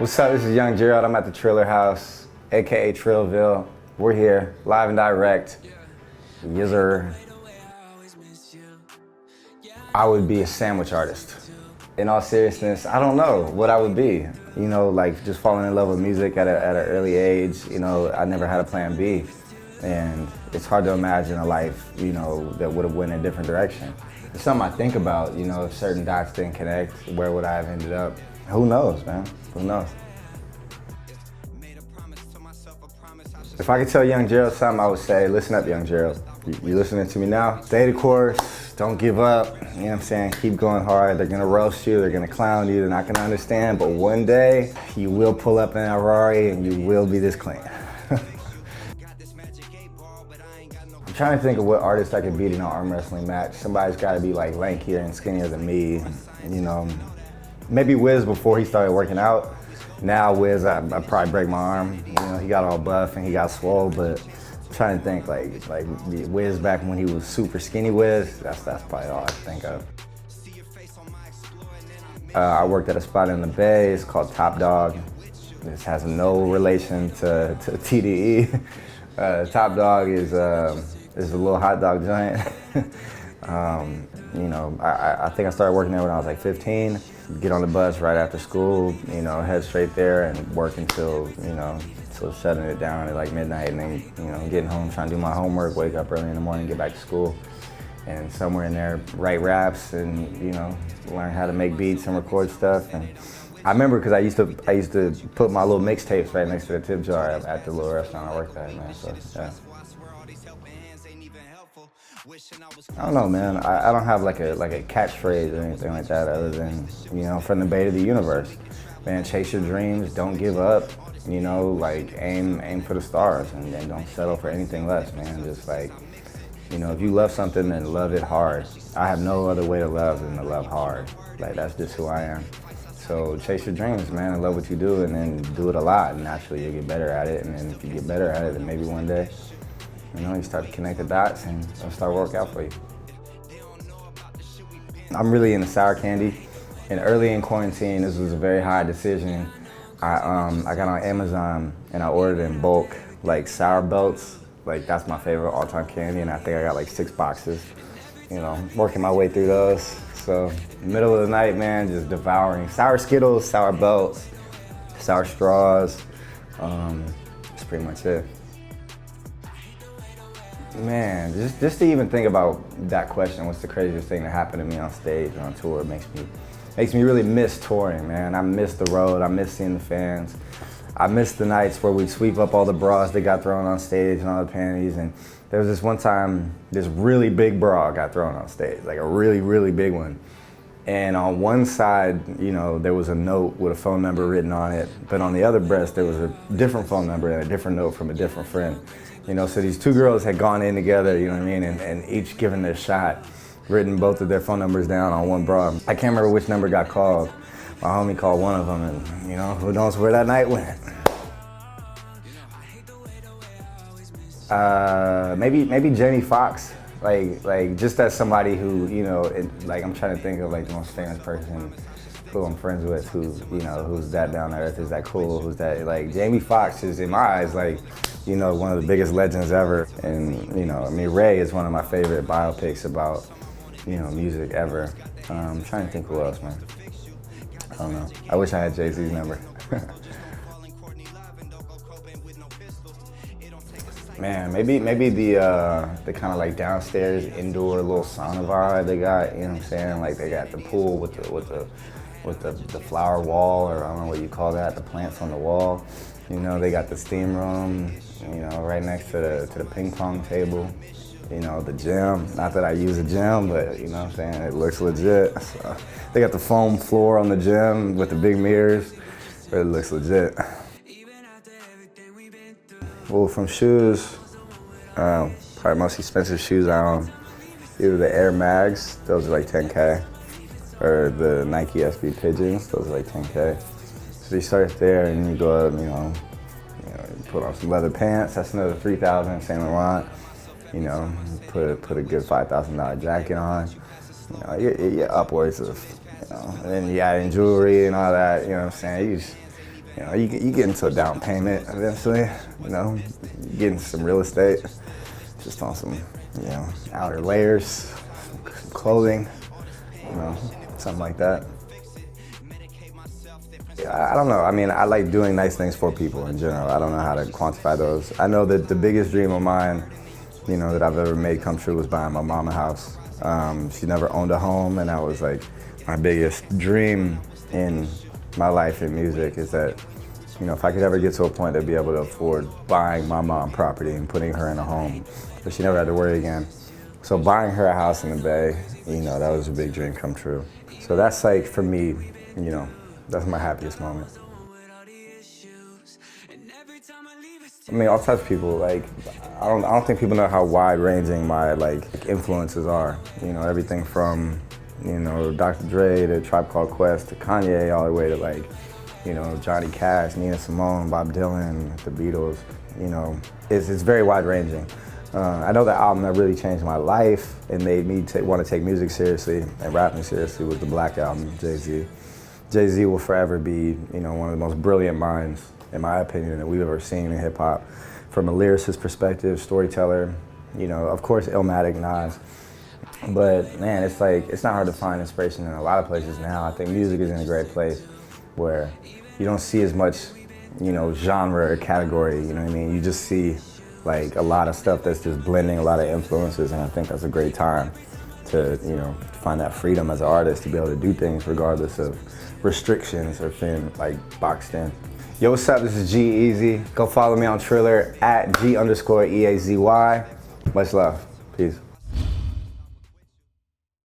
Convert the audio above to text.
What's up? This is Young Gerald. I'm at the Triller House, aka Trillville. We're here, live and direct. Yes, sir. I would be a sandwich artist. In all seriousness, I don't know what I would be. You know, like just falling in love with music at an early age. You know, I never had a plan B. And it's hard to imagine a life, you know, that would have went in a different direction. It's something I think about, you know, if certain dots didn't connect, where would I have ended up? Who knows, man? Who knows? If I could tell Young Gerald something, I would say, listen up, Young Gerald. You listening to me now? Stay the course, don't give up, you know what I'm saying? Keep going hard. They're gonna roast you, they're gonna clown you, they're not gonna understand, but one day, you will pull up in a Rari and you will be this clean. I'm trying to think of what artist I could beat in an arm wrestling match. Somebody's gotta be like lankier and skinnier than me, you know. Maybe Wiz before he started working out. Now Wiz, I'd probably break my arm. You know, he got all buff and he got swole, but I'm trying to think like Wiz back when he was super skinny Wiz, that's probably all I think of. I worked at a spot in the Bay, it's called Top Dog. This has no relation to TDE. Top Dog is a little hot dog joint. You know, I think I started working there when I was like 15. Get on the bus right after school, you know, head straight there and work until, you know, till shutting it down at like midnight, and then, you know, getting home, trying to do my homework, wake up early in the morning, get back to school. And somewhere in there, write raps and, you know, learn how to make beats and record stuff. And I remember because I used to put my little mixtapes right next to the tip jar at the little restaurant I worked at, man, so, yeah. I don't know, man. I don't have like a catchphrase or anything like that other than, you know, from the Bay to the universe. Man, chase your dreams, don't give up, you know, like aim for the stars and don't settle for anything less, man. Just like, you know, if you love something, then love it hard. I have no other way to love than to love hard. Like, that's just who I am. So chase your dreams, man, and love what you do, and then do it a lot, and naturally you'll get better at it. And then if you get better at it, then maybe one day, you know, you start to connect the dots and it'll start to work out for you. I'm really into sour candy. And early in quarantine, this was a very hard decision. I got on Amazon and I ordered in bulk, like sour belts. Like, that's my favorite all-time candy, and I think I got like 6 boxes. You know, working my way through those. So, middle of the night, man, just devouring sour Skittles, sour belts, sour straws. That's pretty much it. Man, just to even think about that question, what's the craziest thing that happened to me on stage or on tour, makes me really miss touring, man. I miss the road, I miss seeing the fans. I miss the nights where we'd sweep up all the bras that got thrown on stage and all the panties. And there was this one time, this really big bra got thrown on stage, like a really, really big one. And on one side, you know, there was a note with a phone number written on it, but on the other breast, there was a different phone number and a different note from a different friend. You know, so these two girls had gone in together, you know what I mean, and each given their shot, written both of their phone numbers down on one bra. I can't remember which number got called. My homie called one of them, and, you know, who knows where that night went. Maybe Jamie Foxx, like just as somebody who, you know, like I'm trying to think of like the most famous person who I'm friends with, who, you know, who's that down to earth, who's that cool, who's that, like Jamie Foxx is in my eyes like, you know, one of the biggest legends ever. And, you know, I mean, Ray is one of my favorite biopics about, you know, music ever. I'm trying to think who else, man. I don't know. I wish I had Jay-Z's number. Man, maybe the kind of like downstairs indoor little sauna vibe they got, you know what I'm saying? Like they got the pool with the flower wall, or I don't know what you call that, the plants on the wall. You know, they got the steam room, you know, right next to the ping pong table. You know, the gym, not that I use a gym, but you know what I'm saying, it looks legit. So, they got the foam floor on the gym with the big mirrors. It looks legit. Well, from shoes, probably most expensive shoes I own, either the Air Mags, those are like 10K, or the Nike SB Pigeons, those are like 10K. So you start there and you go up, you know, you put on some leather pants, that's another 3,000, Saint Laurent. You know, put a good $5,000 jacket on. You know, you're upwards of, you know, and then you add in jewelry and all that, you know what I'm saying? You know, you get into a down payment eventually, you know, you get into some real estate, just on some, you know, outer layers, some clothing, you know, something like that. I don't know. I mean, I like doing nice things for people in general. I don't know how to quantify those. I know that the biggest dream of mine, you know, that I've ever made come true was buying my mom a house. She never owned a home, and that was like my biggest dream in my life in music, is that, you know, if I could ever get to a point to be able to afford buying my mom property and putting her in a home, but she never had to worry again. So buying her a house in the Bay, you know, that was a big dream come true. So that's like, for me, you know, that's my happiest moment. I mean, all types of people. Like, I don't think people know how wide-ranging my like influences are. You know, everything from, you know, Dr. Dre to Tribe Called Quest to Kanye, all the way to like, you know, Johnny Cash, Nina Simone, Bob Dylan, the Beatles. You know, it's very wide-ranging. I know the album that really changed my life and made me want to take music seriously and rapping seriously was the Black Album, G-Eazy. Jay-Z will forever be, you know, one of the most brilliant minds, in my opinion, that we've ever seen in hip hop. From a lyricist perspective, storyteller, you know, of course, Illmatic, Nas. But man, it's like, it's not hard to find inspiration in a lot of places now. I think music is in a great place where you don't see as much, you know, genre or category, you know what I mean? You just see like a lot of stuff that's just blending a lot of influences, and I think that's a great time to, you know, find that freedom as an artist to be able to do things regardless of restrictions or feeling like boxed in. Yo, what's up? This is G-Eazy. Go follow me on Triller at G_EAZY. Much love. Peace.